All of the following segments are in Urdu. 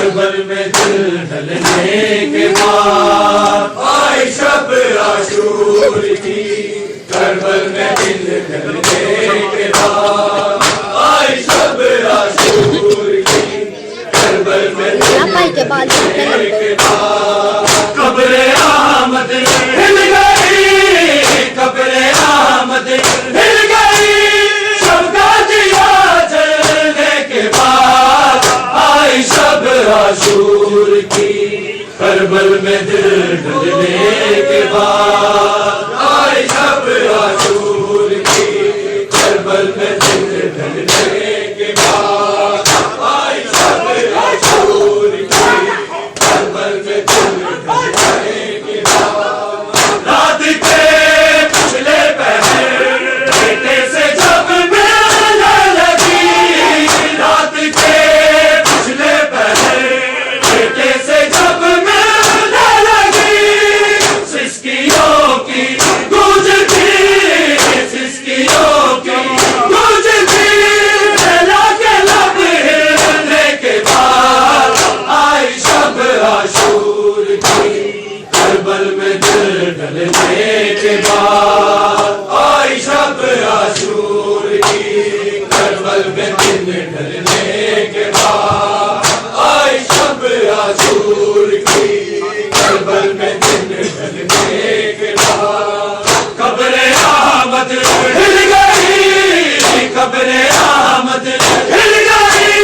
کربل میں دل ڈھلنے کے بعد آئی شب عاشور کی، کربل میں دل ڈھلنے کے بعد آئی شب عاشور کی، کربل میں دل ڈھلنے کے بعد قبر احمد ہل گئی، قبر احمد ہل گئی، شب کا دیا جلنے کے بعد آئی شب عاشور کی، کربل میں دل ڈھلنے کے بعد آئی شب عاشور کی، کربل میں دل ڈھلنے کے بعد آئی شب عاشور کی، کربل میں دل ڈھلنے کے بعد رات کے پچھلے پہر بیٹے سے جب ملنے لگی، رات کے پچھلے پہر بیٹے سے جب ملنے لگی، سسکیوں کی گونج تھی، سسکیوں کی گونج تھی، لیلا کے لب ہلنے کے بعد آئی شب عاشور کی، کربل میں دل ڈھلنے کے بعد آئی شب عاشور کی، کربل میں دل ڈھلنے کے بعد آئی شب عاشور کی، کربل میں دل ڈھلنے کے بعد قبر احمد ہل گئی، قبر احمد ہل گئی،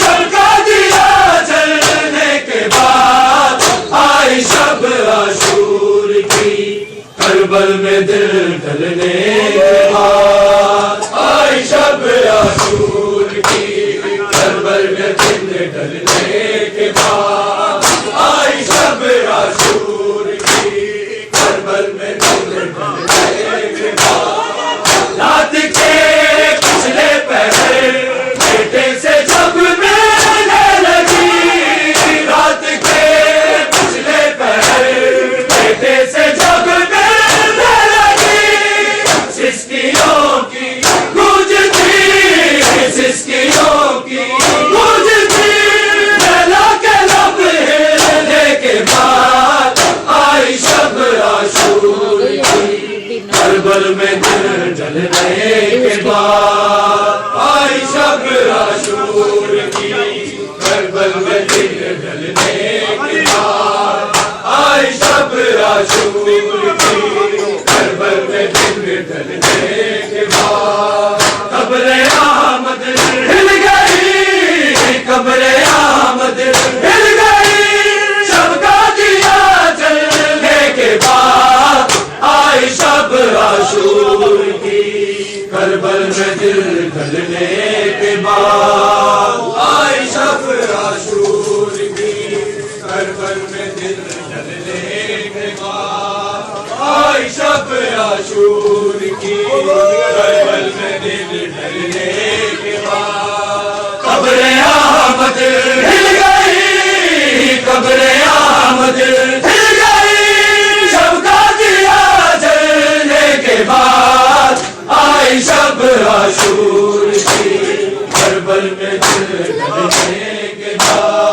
شب کا دیا جلنے کے بعد آئی شب عاشور کی، کربل میں دل ڈھلنے کے بعد آئی شب عاشور کی، کربل میں دل ڈھلنے کے بعد آئی شب عاشور کی، کربل میں دل ڈھلنے کے بعد رات کے پچھلے پہر بیٹے سے جب ملنے لگی، رات کے پچھلے پہر بیٹے سے جب ملنے لگی، سسکیوں کی گونج تھی، سسکیوں کی گونج تھی، لیلا کے لب ہلنے کے بعد آئی شب عاشور کی، کربل میں دل ڈھلنے کے بعد آئی شب عاشور کی، کربل میں دل ڈھلنے کے بعد آئی شب عاشور کی، کربل میں دل ڈھلنے کے بعد قبر احمد ہل گئی، قبر احمد ہل گئی، شب کا دیا جلنے کے بعد آئی شب عاشور کی، کربل میں دل ڈھلنے کے بعد آئی شب عاشور کی، کربل میں دل ڈھلنے کے بعد آئی شب عاشور کی، کربل میں دل ڈھلنے کے بعد قبر احمد ہل گئی، قبر احمد ہل گئی، شب کا دیا جلنے کے بعد آئی شب عاشور کی، کربل میں دل ڈھلنے کے بعد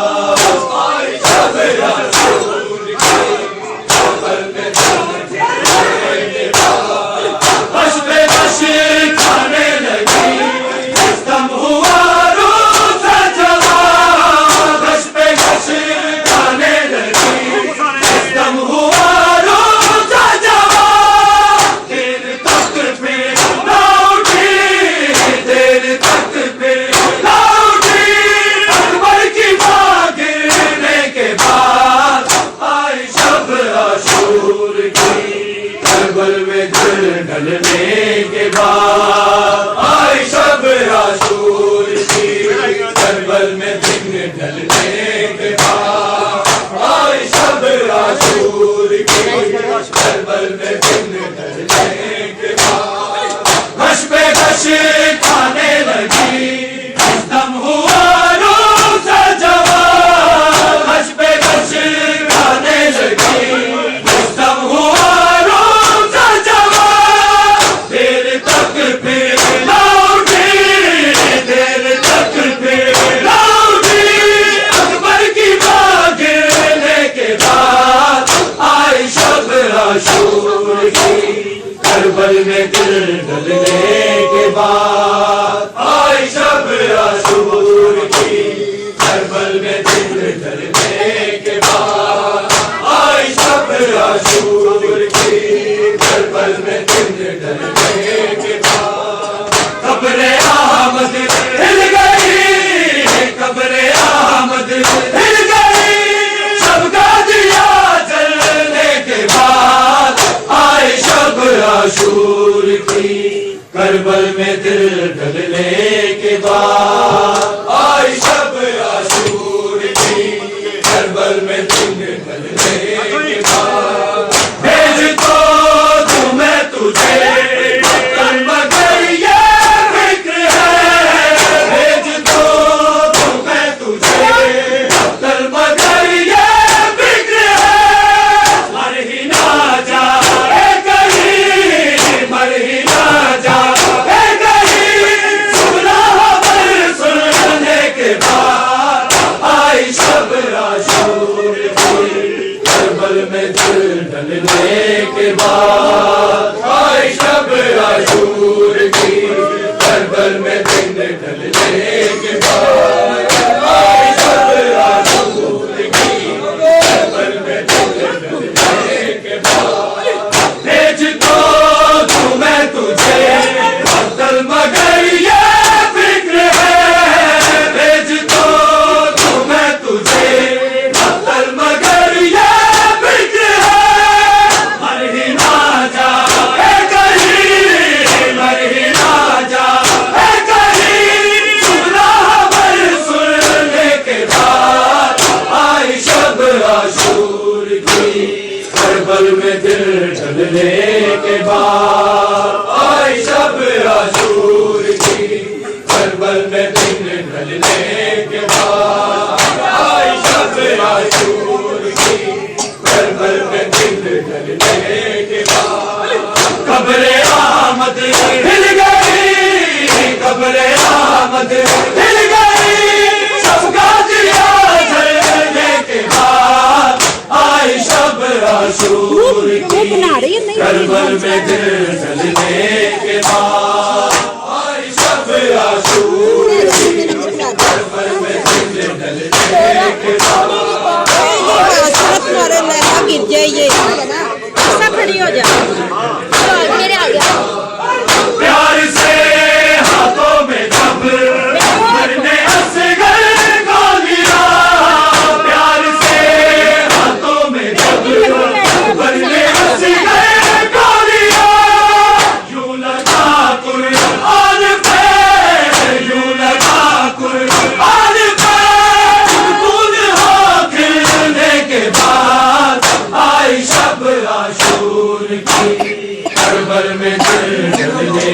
کے بعد آئی شب عاشور کی کربل میں دل ڈھلنے کے بعد غش پہ غش کھانے لگی دم ہوا روز جوان غش پہ غش کھانے لگی دم ہوا روز جوان دیر تک پھر لوٹی دیر تک پھر لوٹی اکبر کی باں گرنے کے بعد آئی شب عاشور کی کربل میں دل ڈھلنے کے بعد آئی شب عاشور کی کربل میں دل ڈھلنے کے بعد آئی شب عاشور کی کربل میں دل ڈھلنے کے بعد قبر احمد ہل گئی قبر احمد ہل گئی شب کا دیا جلنے کے بعد آئی شب عاشور کی کربل میں دل ڈھلنے کے بعد آئی شب عاشور کی کربل میں دل ڈھلنے کے بعد بھیج تو تمہیں تجھے مگر یہ فکر ہے بھیج تو تمہیں تجھے مگر یہ فکر ہے مر ہی نہ جائے کہیں مر ہی نہ جائے کہیں سنا خبر سننے کے بعد آئی شب عاشور کی کربل میں دل ڈھلنے کے بعد آئی شب عاشور کی کربل میں دل ڈھلنے کے بعد آئی شب عاشور کی کربل میں دل ڈھلنے کے بعد بھیج تو تمہیں تجھے مقتل مگر یہ فکر ہے بھیج تو تمہیں تجھے مقتل مگر یہ فکر ہے مر ہی نہ جائے کہیں مر ہی نہ جائے کہیں سنا خبر سننے کے بعد آئی شب عاشور کی کربل میں دل ڈھلنے کے بعد آئی شب عاشور کی کربل میں دل ڈھلنے کے بعد آئی شب عاشور کی کربل میں دل ڈھلنے کے بعد قبر احمد ہل گئی قبر احمد ہل گئی سب کا دیا جلنے کے بعد آئی شب عاشور کی کربل میں دل ڈھلنے کے بعد آئی شب عاشور کی کربل میں دل ڈھلنے کے بعد گر جائیے سب کھڑی ہو جائے میرے آ گیا پیار سے ہاتھوں میں جب مرنے اصغر کو لیا پیار سے ہاتھوں میں جب مرنے اصغر کو لیا یوں لگا قرآن پہ یوں لگا قرآن پہ خود ہو کھلنے کے بعد آئی شب عاشور کی کربل میں دل ڈھلنے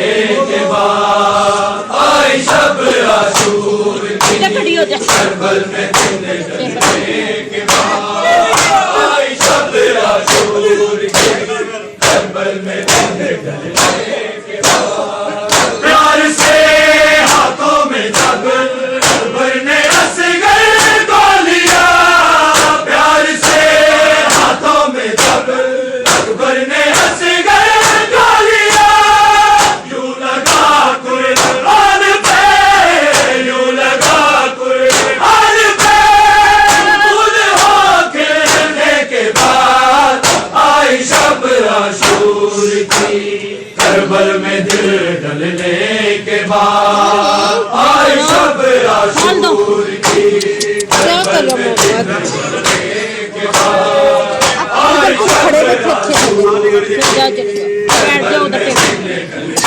کے بعد آئی شب عاشور کی کربل میں دل ڈھلنے کے بعد آئی شب عاشور کی کربل میں دل ڈھلنے کے بعد پیار سے ہاتھوں میں جب مرنے اصغر کو لیا پیار سے ہاتھوں میں جب مرنے اصغر کو لیا یوں لگا قرآن پہ یوں لگا قرآن پہ خود ہو کھلنے کے بعد آئی شب عاشور کی کربل میں دل ڈھلنے کے بعد آئی شب عاشور کی کربل میں دل ڈھلنے کے بعد آئی شب عاشور کی کربل میں دل ڈھلنے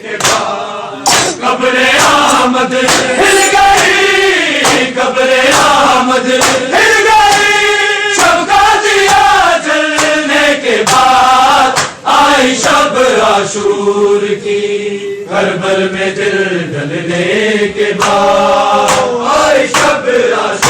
کے بعد قبر احمد ہل گئی شبر آمد پھر گئی، شب کا دیا جلنے کے بعد آئی شب عاشور کی، کربل میں دل ڈلنے کے بعد آئی شب عاشور